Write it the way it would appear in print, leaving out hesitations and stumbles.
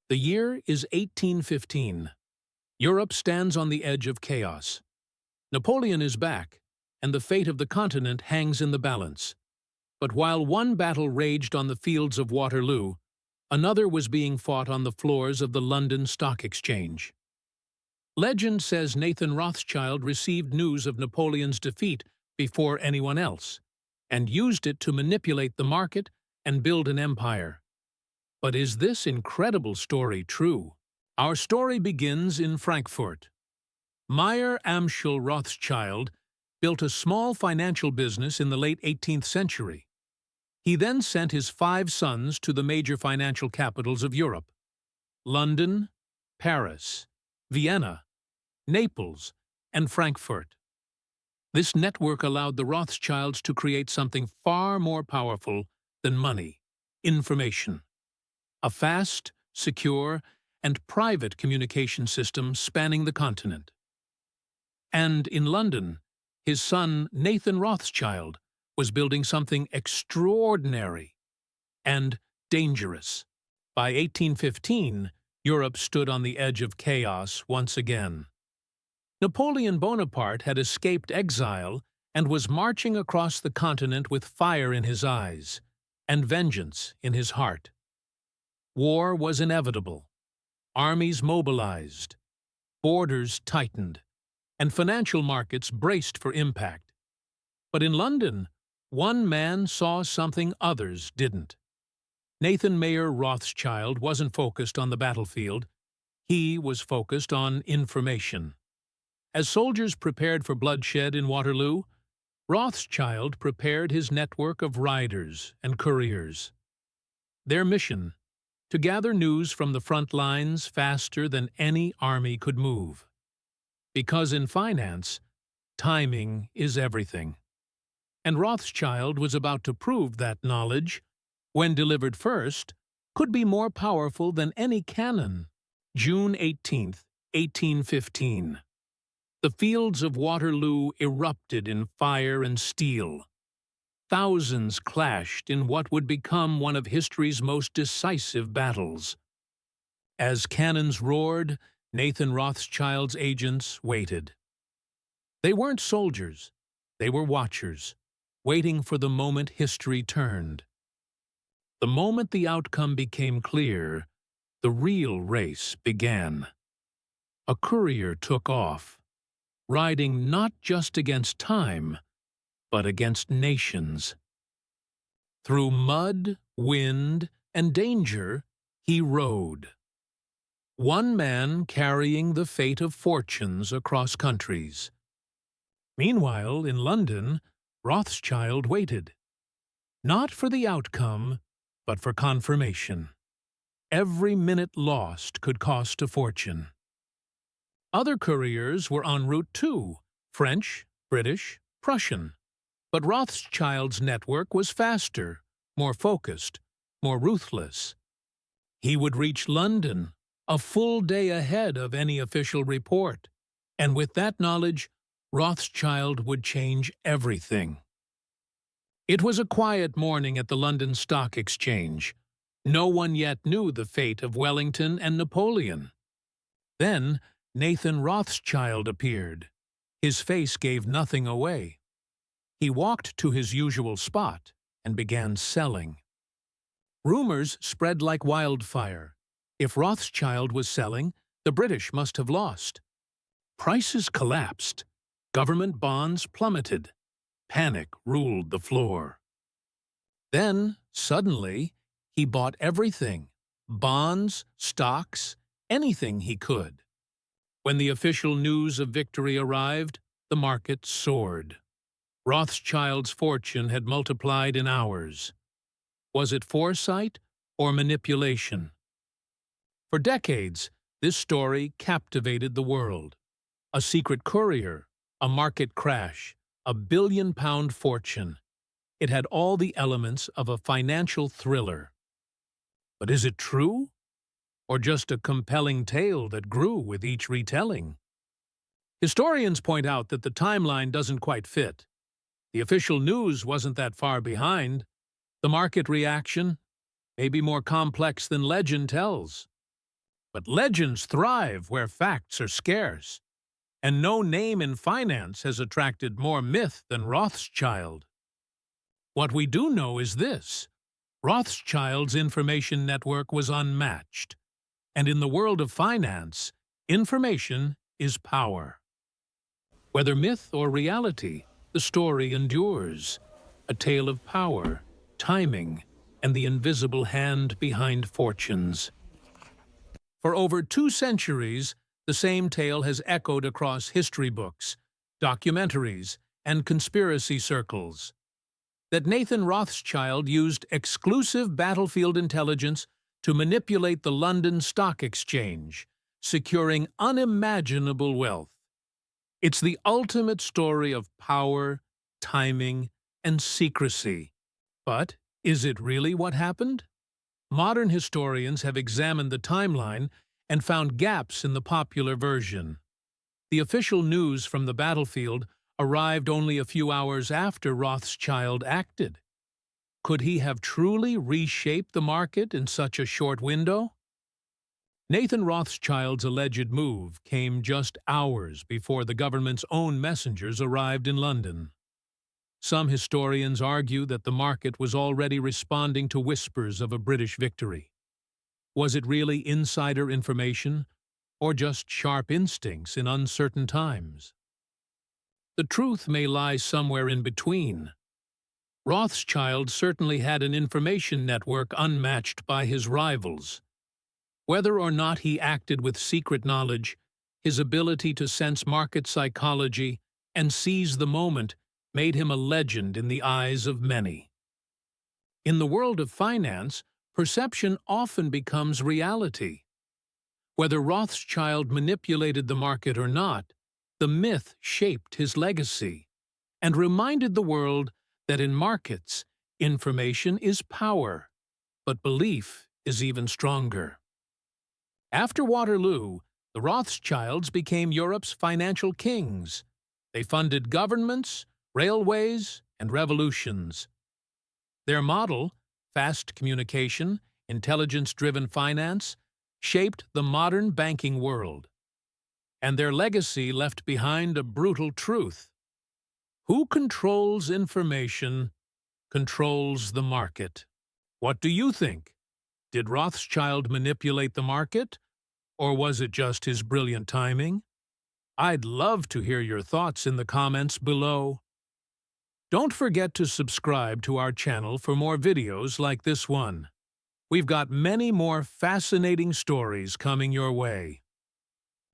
The year is 1815. Europe stands on the edge of chaos. Napoleon is back, and the fate of the continent hangs in the balance. But while one battle raged on the fields of Waterloo, another was being fought on the floors of the London Stock Exchange. Legend says Nathan Rothschild received news of Napoleon's defeat before anyone else, and used it to manipulate the market and build an empire. But is this incredible story true? Our story begins in Frankfurt. Meyer Amschel Rothschild built a small financial business in the late 18th century. He then sent his 5 sons to the major financial capitals of Europe: London, Paris, Vienna, Naples, and Frankfurt. This network allowed the Rothschilds to create something far more powerful than money: information. A fast, secure, and private communication system spanning the continent. And in London, his son Nathan Rothschild was building something extraordinary and dangerous. By 1815, Europe stood on the edge of chaos once again. Napoleon Bonaparte had escaped exile and was marching across the continent with fire in his eyes and vengeance in his heart. War was inevitable. Armies mobilized, borders tightened, and financial markets braced for impact. But in London, one man saw something others didn't. Nathan Mayer Rothschild wasn't focused on the battlefield. He was focused on information. As soldiers prepared for bloodshed in Waterloo, Rothschild prepared his network of riders and couriers. Their mission: to gather news from the front lines faster than any army could move. Because in finance, timing is everything. And Rothschild was about to prove that knowledge, when delivered first, could be more powerful than any cannon. June 18th, 1815. The fields of Waterloo erupted in fire and steel. Thousands clashed in what would become one of history's most decisive battles. As cannons roared, Nathan Rothschild's agents waited. They weren't soldiers, they were watchers, waiting for the moment history turned. The moment the outcome became clear, the real race began. A courier took off, riding not just against time, but against nations. Through mud, wind, and danger, he rode. One man carrying the fate of fortunes across countries. Meanwhile, in London, Rothschild waited. Not for the outcome, but for confirmation. Every minute lost could cost a fortune. Other couriers were en route too: French, British, Prussian. But Rothschild's network was faster, more focused, more ruthless. He would reach London a full day ahead of any official report, and with that knowledge, Rothschild would change everything. It was a quiet morning at the London Stock Exchange. No one yet knew the fate of Wellington and Napoleon. Then Nathan Rothschild appeared. His face gave nothing away. He walked to his usual spot and began selling. Rumors spread like wildfire. If Rothschild was selling, the British must have lost. Prices collapsed. Government bonds plummeted. Panic ruled the floor. Then, suddenly, he bought everything: bonds, stocks, anything he could. When the official news of victory arrived, the market soared. Rothschild's fortune had multiplied in hours. Was it foresight or manipulation? For decades, this story captivated the world. A secret courier, a market crash, a billion-pound fortune. It had all the elements of a financial thriller. But is it true? Or just a compelling tale that grew with each retelling? Historians point out that the timeline doesn't quite fit. The official news wasn't that far behind. The market reaction may be more complex than legend tells. But legends thrive where facts are scarce, and no name in finance has attracted more myth than Rothschild. What we do know is this: Rothschild's information network was unmatched, and in the world of finance, information is power. Whether myth or reality, the story endures, a tale of power, timing, and the invisible hand behind fortunes. For over 2 centuries, the same tale has echoed across history books, documentaries, and conspiracy circles. That Nathan Rothschild used exclusive battlefield intelligence to manipulate the London Stock Exchange, securing unimaginable wealth. It's the ultimate story of power, timing, and secrecy. But is it really what happened? Modern historians have examined the timeline and found gaps in the popular version. The official news from the battlefield arrived only a few hours after Rothschild acted. Could he have truly reshaped the market in such a short window? Nathan Rothschild's alleged move came just hours before the government's own messengers arrived in London. Some historians argue that the market was already responding to whispers of a British victory. Was it really insider information, or just sharp instincts in uncertain times? The truth may lie somewhere in between. Rothschild certainly had an information network unmatched by his rivals. Whether or not he acted with secret knowledge, his ability to sense market psychology and seize the moment made him a legend in the eyes of many. In the world of finance, perception often becomes reality. Whether Rothschild manipulated the market or not, the myth shaped his legacy and reminded the world that in markets, information is power, but belief is even stronger. After Waterloo, the Rothschilds became Europe's financial kings. They funded governments, railways, and revolutions. Their model, fast communication, intelligence-driven finance, shaped the modern banking world. And their legacy left behind a brutal truth: who controls information controls the market. What do you think? Did Rothschild manipulate the market, or was it just his brilliant timing? I'd love to hear your thoughts in the comments below. Don't forget to subscribe to our channel for more videos like this one. We've got many more fascinating stories coming your way.